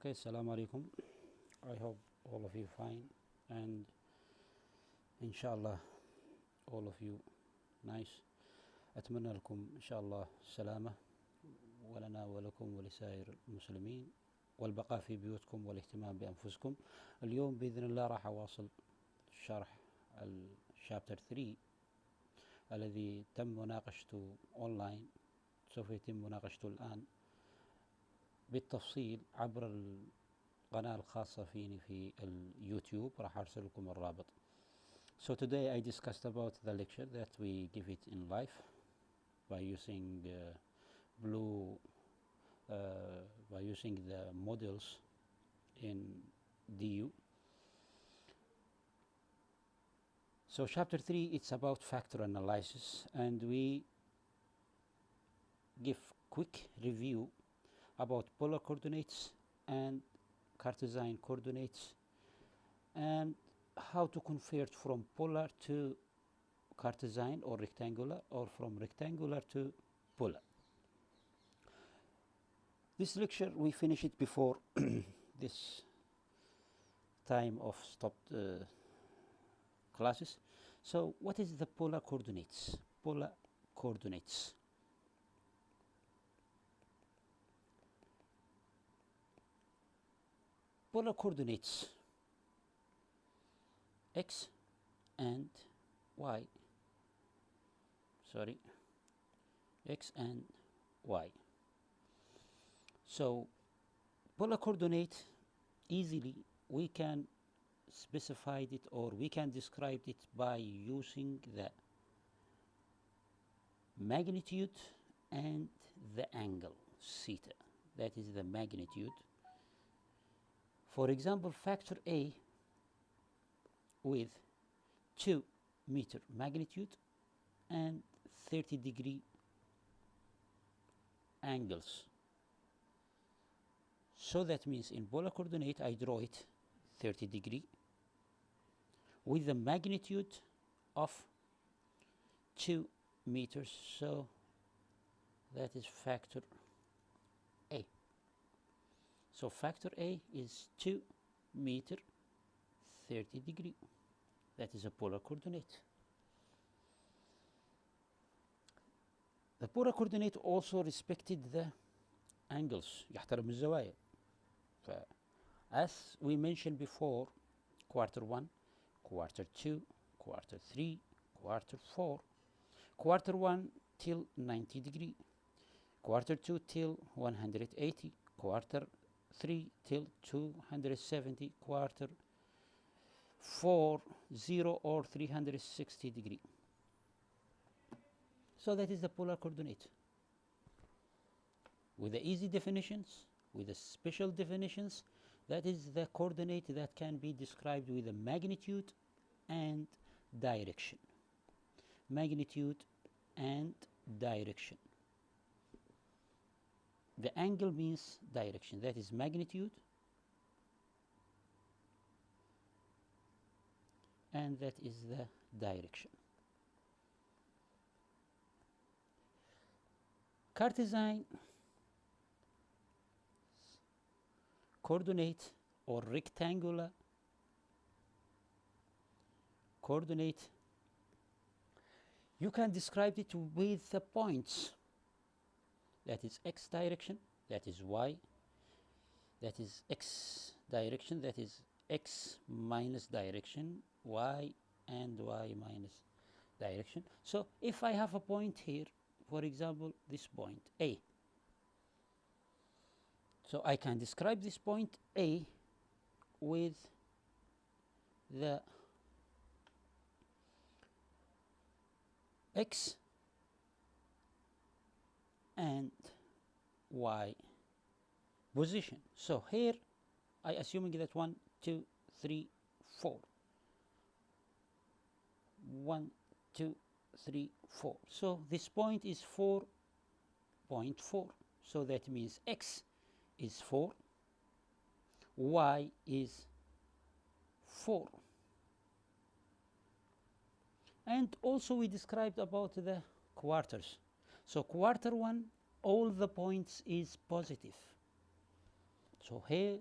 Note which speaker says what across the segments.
Speaker 1: Okay, Assalamu alaikum. I hope all of you fine, and inshallah all of you nice. أتمنى لكم إن شاء الله السلامة ولنا ولكم ولسائر المسلمين والبقاء في بيوتكم والاهتمام بأنفسكم. اليوم بإذن الله راح أواصل شرح الشابتر 3 الذي تم مناقشته أونلاين. سوف يتم مناقشته الآن بالتفصيل عبر القناة الخاصة فيني في اليوتيوب، راح أرسل لكم الرابط. So today I discussed about the lecture that we give it in live by using by using the models in DU. So chapter 3, it's about factor analysis, and we give quick review about polar coordinates and Cartesian coordinates and how to convert from polar to Cartesian or rectangular, or from rectangular to polar. This lecture we finished it before this time of stopped classes. So what is the polar coordinates? Polar coordinates. Polar coordinates x and y. Sorry, x and y. So polar coordinate, easily we can specify it, or we can describe it by using the magnitude and the angle theta. That is the magnitude. For example, factor A with 2 meter magnitude and 30-degree angles. So that means in polar coordinate I draw it 30-degree with the magnitude of 2 meters. So that is factor A. So factor A is 2 meter 30-degree. That is a polar coordinate. The polar coordinate also respected the angles. يحترم الزوايا. As we mentioned before, quarter 1, quarter 2, quarter 3, quarter 4, quarter 1 till 90 degree, quarter 2 till 180, quarter 3 till 270, quarter 4 0 or 360 degree. So that is the polar coordinate with the easy definitions, with the special definitions. That is the coordinate that can be described with a magnitude and direction. Magnitude and direction. The angle means direction. That is magnitude, and that is the direction. Cartesian coordinate or rectangular coordinate, you can describe it with the points. That is x direction, that is y, that is x direction, that is x minus direction, y and y minus direction. So if I have a point here, for example this point A, so I can describe this point A with the x and y position. So here I assuming that 1 2 3 4, 1 2 3 4. So this point is 4.4. So that means x is 4, y is 4. And also we described about the quarters. So quarter 1, all the points is positive. So here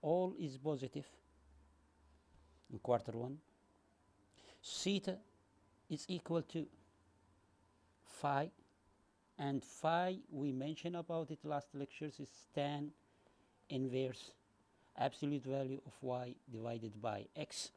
Speaker 1: all is positive in quarter 1. Theta is equal to phi, and phi, we mentioned about it last lectures, is tan inverse absolute value of y divided by x.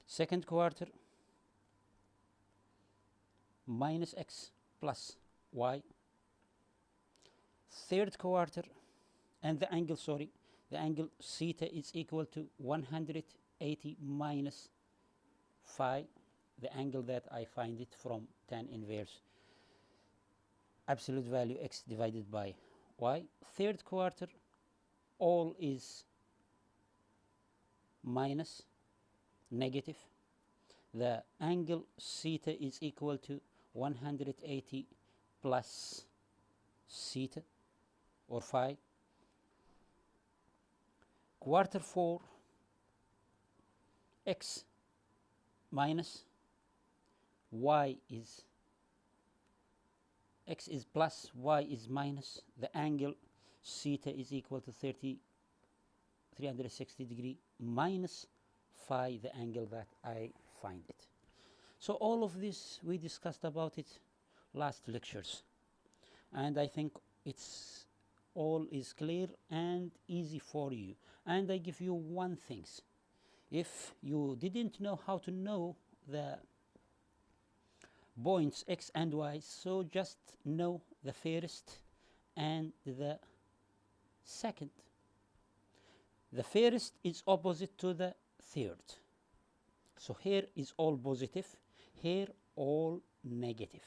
Speaker 1: Second quarter, minus x plus y. Third quarter, and the angle theta is equal to 180 minus phi, the angle that I find it from tan inverse absolute value x divided by y. Third quarter, all is minus, negative. The angle theta is equal to 180 plus theta or phi. Quarter 4, x minus y is x is plus, y is minus. The angle theta is equal to 360 degree minus phi, the angle that I find it. So all of this we discussed about it last lectures, and I think it's all is clear and easy for you. And I give you one thing: if you didn't know how to know the points x and y, so just know the first and the second. The first is opposite to the third, so here is all positive, here all negative.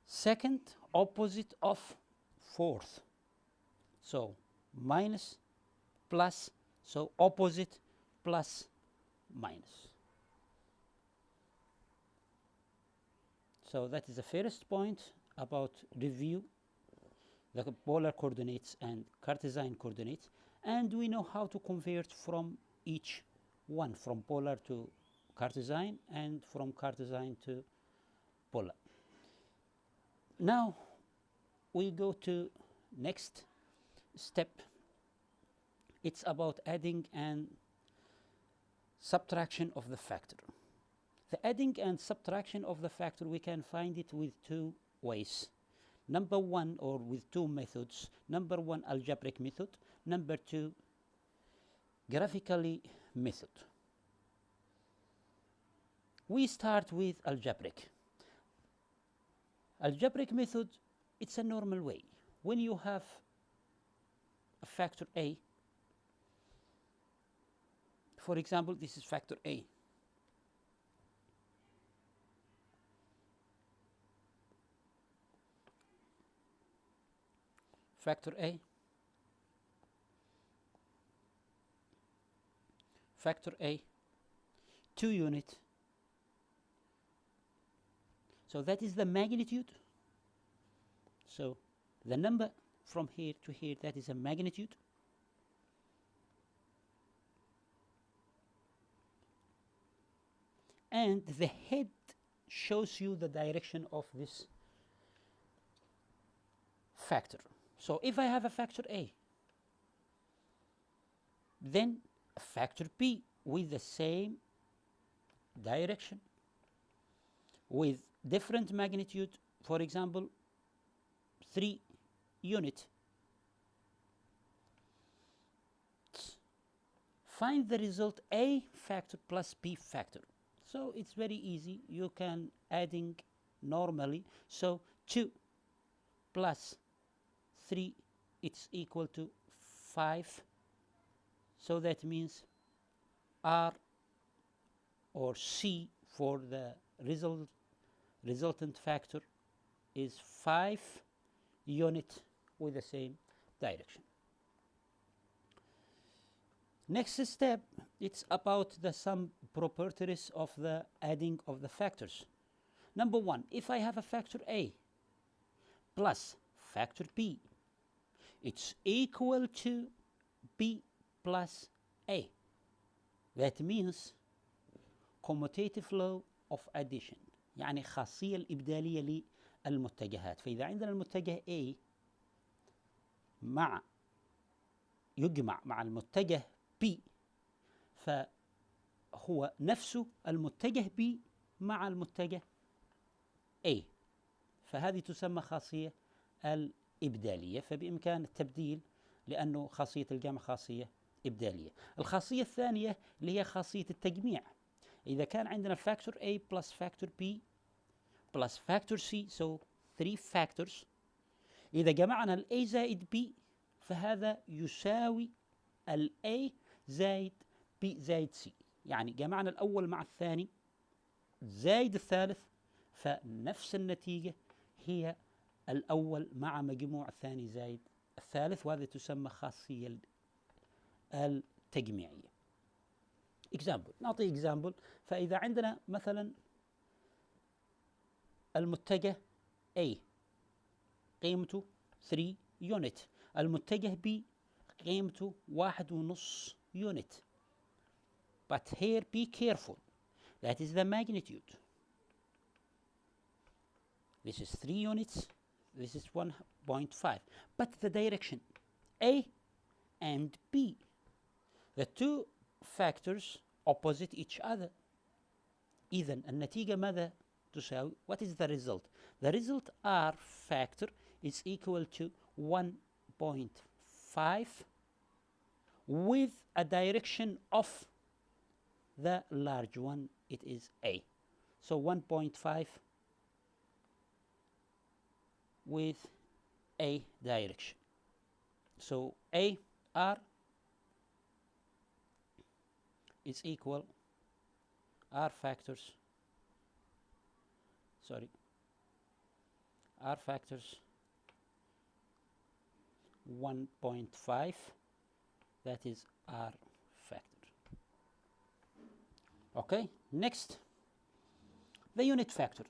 Speaker 1: Second, opposite of fourth, so minus plus, so opposite plus minus. So that is the first point about review the polar coordinates and Cartesian coordinates, and we know how to convert from each one, from polar to Cartesian and from Cartesian to polar. Now we go to next step. It's about adding and subtraction of the factor. The adding and subtraction of the factor, we can find it with two ways. Number one, or with two methods. Number one, algebraic method. Number two, graphically method. We start with algebraic. Algebraic method, it's a normal way. When you have a factor a, for example, this is factor a. Factor a, factor a, 2 unit. So that is the magnitude. So the number from here to here, that is a magnitude. And the head shows you the direction of this factor. So if I have a factor a, then a factor b with the same direction, with different magnitude, for example, 3 unit. Find the result a factor plus b factor. So it's very easy. You can adding normally. So 2 plus 3, it's equal to 5. So that means R or C for the resultant factor is 5 unit with the same direction. Next step, it's about the some properties of the adding of the factors. Number one, if I have a factor A plus factor B, it's equal to B plus A. That means commutative law of addition، يعني خاصية الإبدالية للمتجهات. فإذا عندنا المتجه A مع يجمع مع المتجه P، فهو نفسه المتجه B مع المتجه A، فهذه تسمى خاصية الإبدالية، فبإمكان التبديل لأنه خاصية الجمع خاصية إبدالية. الخاصية الثانية اللي هي خاصية التجميع، إذا كان عندنا factor A plus factor B plus factor C so 3 factors، إذا جمعنا ال A زائد B فهذا يساوي ال A زائد B زائد C، يعني جمعنا الأول مع الثاني زائد الثالث، فنفس النتيجة هي الأول مع مجموع الثاني زائد الثالث، وهذا تسمى خاصية التجميعية. example، نعطي example. فإذا عندنا مثلا المتجه A قيمته 3 يونت، المتجه B قيمته 1.5 يونت. But here be careful, that is the magnitude. This is 3 units, this is 1.5. But the direction A and B, the two factors opposite each other. إذن النتيجة ماذا تساوي؟ What is the result? The result R factor is equal to 1.5 with a direction of the large one, it is A. So 1.5 with A direction. So A R is equal R factors, R factors 1.5, that is R factor. Okay, next, the unit factor,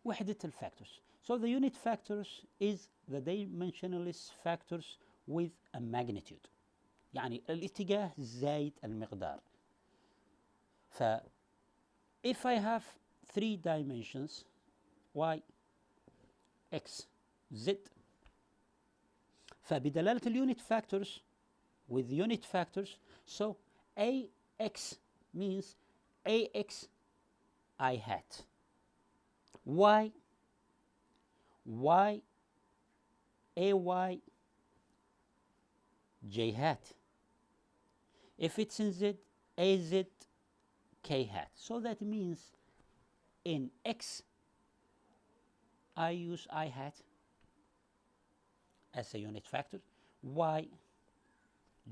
Speaker 1: وحدة الفactors. So the unit factors is the dimensionless factors with a magnitude، يعني الاتجاه زائد المقدار. ف if I have 3 dimensions y x z، فبدلالة الunit factors with unit factors، so ax means ax I hat, y ay j hat. If it's in z, az k hat. So that means in x I use I hat as a unit factor, y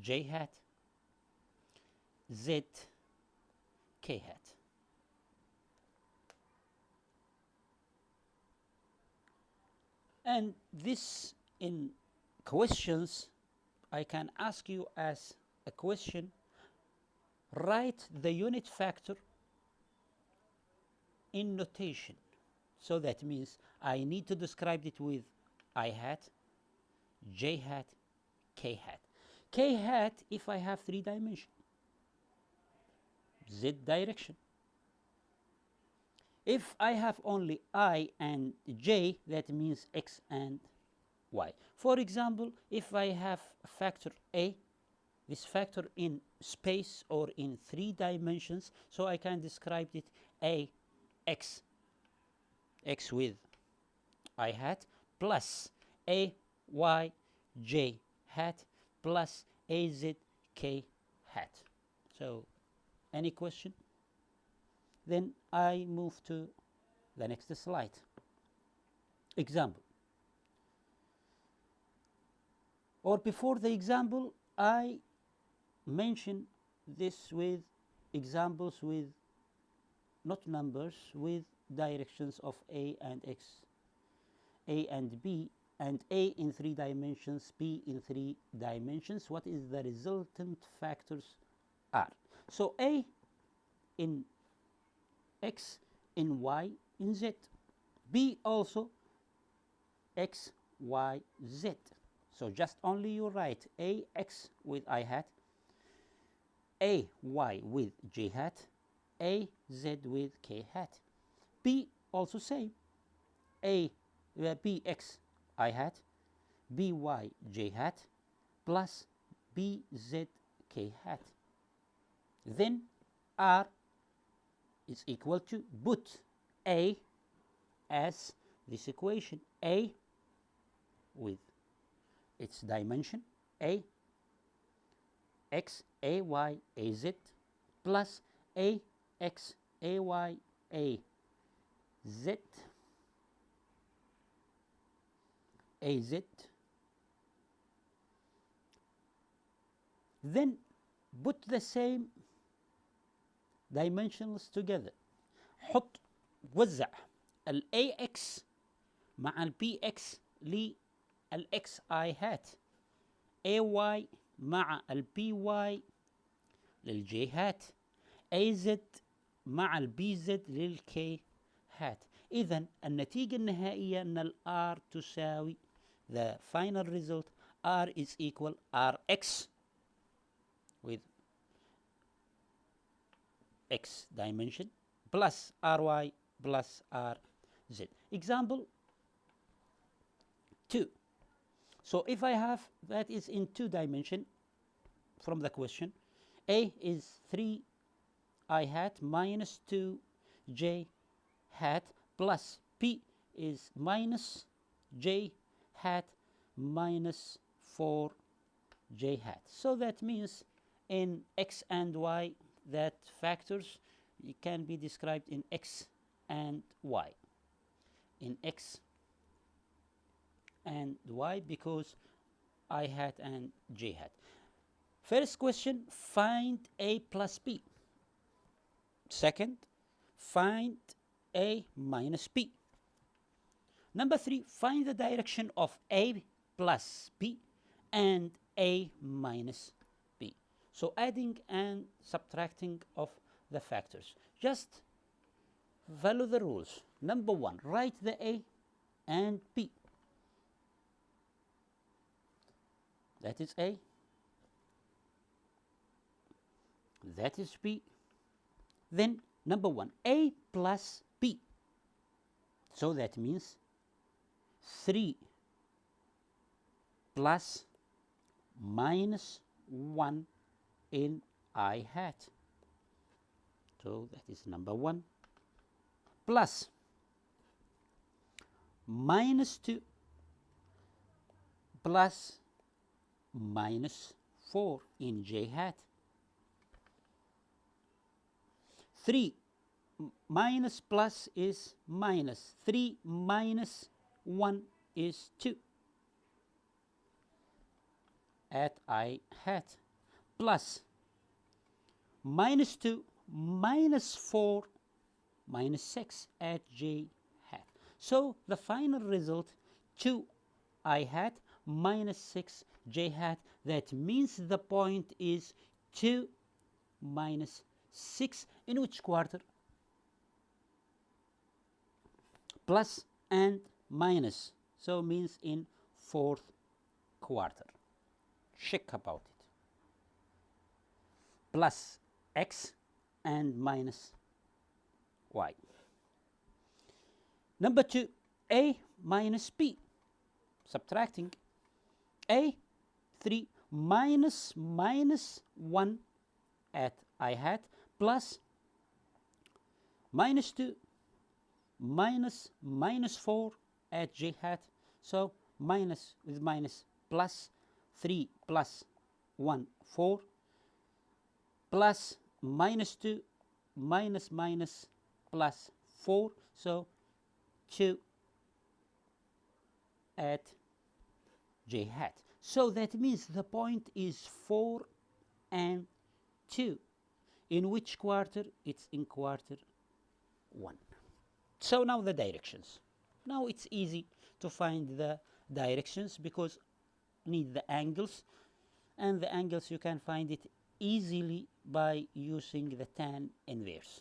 Speaker 1: j hat, z k hat. And this in questions I can ask you as a question, write the unit factor in notation. So that means I need to describe it with I hat, j hat, k hat. K hat if I have 3 dimensions, z direction. If I have only I and j, that means x and y. For example, if I have a factor A, this factor in space or in 3 dimensions, so I can describe it A x, x with I hat, plus A y j hat, plus A z k hat. So, any question? Then I move to the next slide. Example. Or before the example, I mention this with examples with not numbers, with directions of A and x, A and B, and A in 3 dimensions, B in 3 dimensions. What is the resultant factors are? So A in x, in y, in z. B also x, y, z. So just only you write A x with I hat, A y with j hat, A z with k hat. B also same, B x I hat, B y j hat, plus B, Z, K hat. Then R is equal to, put A as this equation, A with its dimension, A, X, A, Y, A, Z, plus A, X, A, Y, A, Z, A, Z. Then put the same dimensionals together. حط وزع ال AX مع ال BX لل XI hat، AY مع ال BY لل J hat، AZ مع ال BZ لل K hat. إذن النتيجة النهائية أن ال R تساوي the final result R is equal RX with X dimension plus RY plus RZ. Example 2. So if I have that is in 2 dimension from the question, A is 3I hat minus 2J hat plus P is minus J hat minus 4J hat. So that means in X and Y that factors can be described in X and Y. In X and Y because I hat and J hat. First question, find A plus B. Second, find A minus B. Number 3, find the direction of A plus B and A minus B. So adding and subtracting of the factors. Just follow the rules. Number 1, write the A and B. That is A. That is B. Then number 1, A plus B. So that means 3 plus minus 1 in I hat. So that is number 1. Plus minus 2 plus minus 4 in J hat. 3 minus plus is minus. 3 minus 1 is 2 at I hat, plus minus 2 minus 4 minus 6 at J hat. So the final result 2 I hat minus 6 J hat. That means the point is 2 minus 6 in which quarter? Plus and minus. So means in 4th quarter. Check about it. Plus X and minus Y. Number 2, A minus B. Subtracting A, 3 minus minus 1 at I hat plus minus 2 minus minus 4 at J hat. So minus with minus plus 3 plus 1 4 plus minus 2 minus minus plus 4. So 2 at J hat. So that means the point is 4 and 2. In which quarter? It's in quarter 1. So now the directions. Now it's easy to find the directions because need the angles, and the angles you can find it easily by using the tan inverse.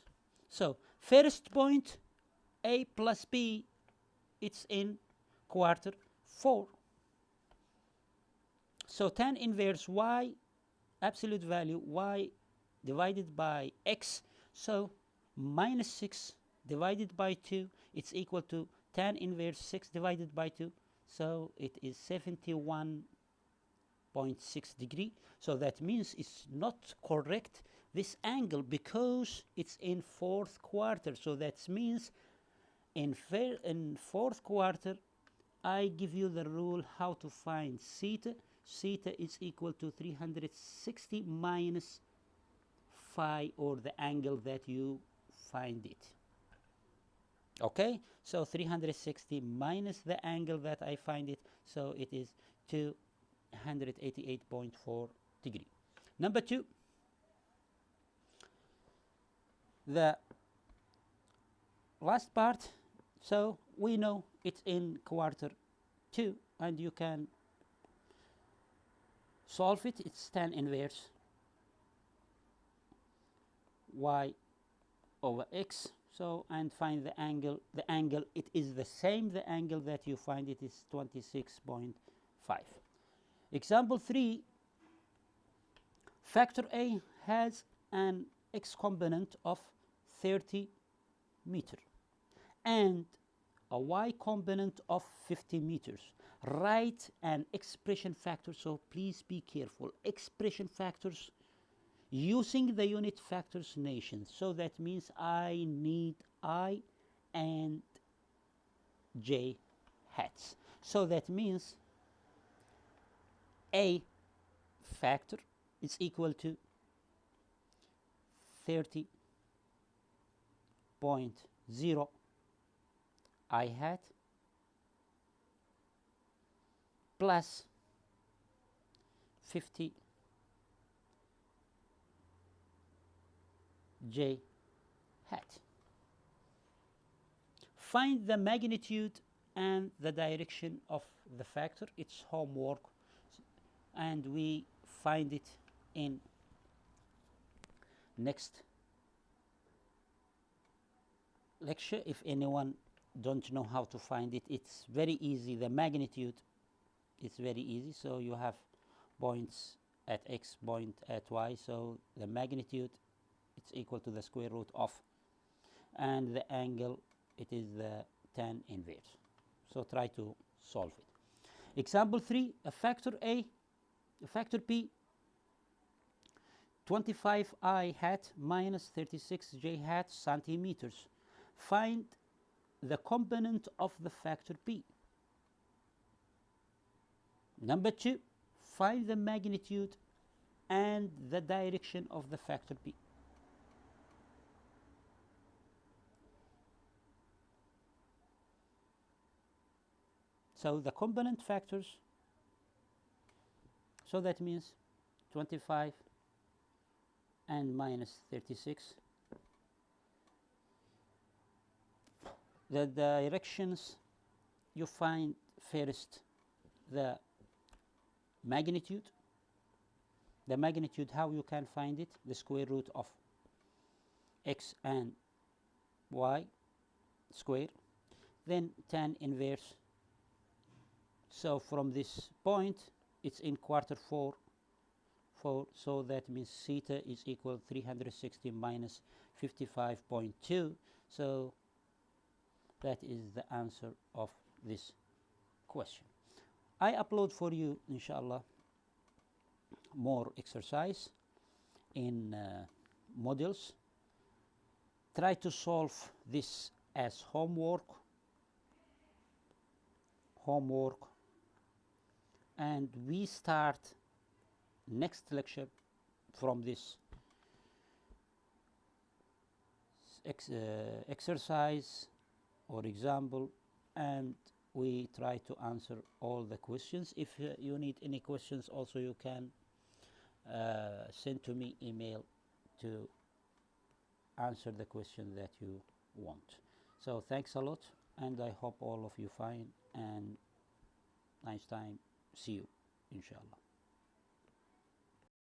Speaker 1: So first point, A plus B, it's in quarter 4. So tan inverse y, absolute value y divided by x, so minus 6 divided by 2, it's equal to tan inverse 6 divided by 2, so it is 71 0.6 degree. So that means it's not correct, this angle, because it's in fourth quarter. So that means in fourth quarter, I give you the rule how to find theta. Theta is equal to 360 minus phi, or the angle that you find it. Okay, so 360 minus the angle that I find it, so it is 288.4 degree. Number 2, the last part, so we know it's in quarter 2, and you can solve it. It's tan inverse y over x. So, and find the angle. The angle, it is the same. The angle that you find it is 26.5. Example 3, factor A has an x component of 30 meter and a y component of 50 meters. Write an expression factor. So please be careful. Expression factors using the unit factors notation. So that means I need I and j hats. So that means A factor is equal to 30.0 I hat plus 50 j hat. Find the magnitude and the direction of the factor. It's homework, and we find it in next lecture. If anyone don't know how to find it, it's very easy. The magnitude is very easy. So you have points at x, point at y, so the magnitude, it's equal to the square root of, and the angle, it is the tan inverse. So try to solve it. Example 3, a factor P, 25 I hat minus 36 j hat centimeters. Find the component of the factor P. Number 2, find the magnitude and the direction of the factor P. So the component factors, so that means 25 and minus 36. The directions, you find first the magnitude. The magnitude, how you can find it? The square root of x and y square. Then tan inverse. So from this point, it's in quarter 4, so that means theta is equal 360 minus 55.2. So that is the answer of this question. I upload for you, inshallah, more exercise in modules. Try to solve this as homework, and we start next lecture from this exercise or example, and we try to answer all the questions. If you need any questions, also you can send to me email to answer the question that you want. So thanks a lot, and I hope all of you fine, and nice time. See you, inshallah.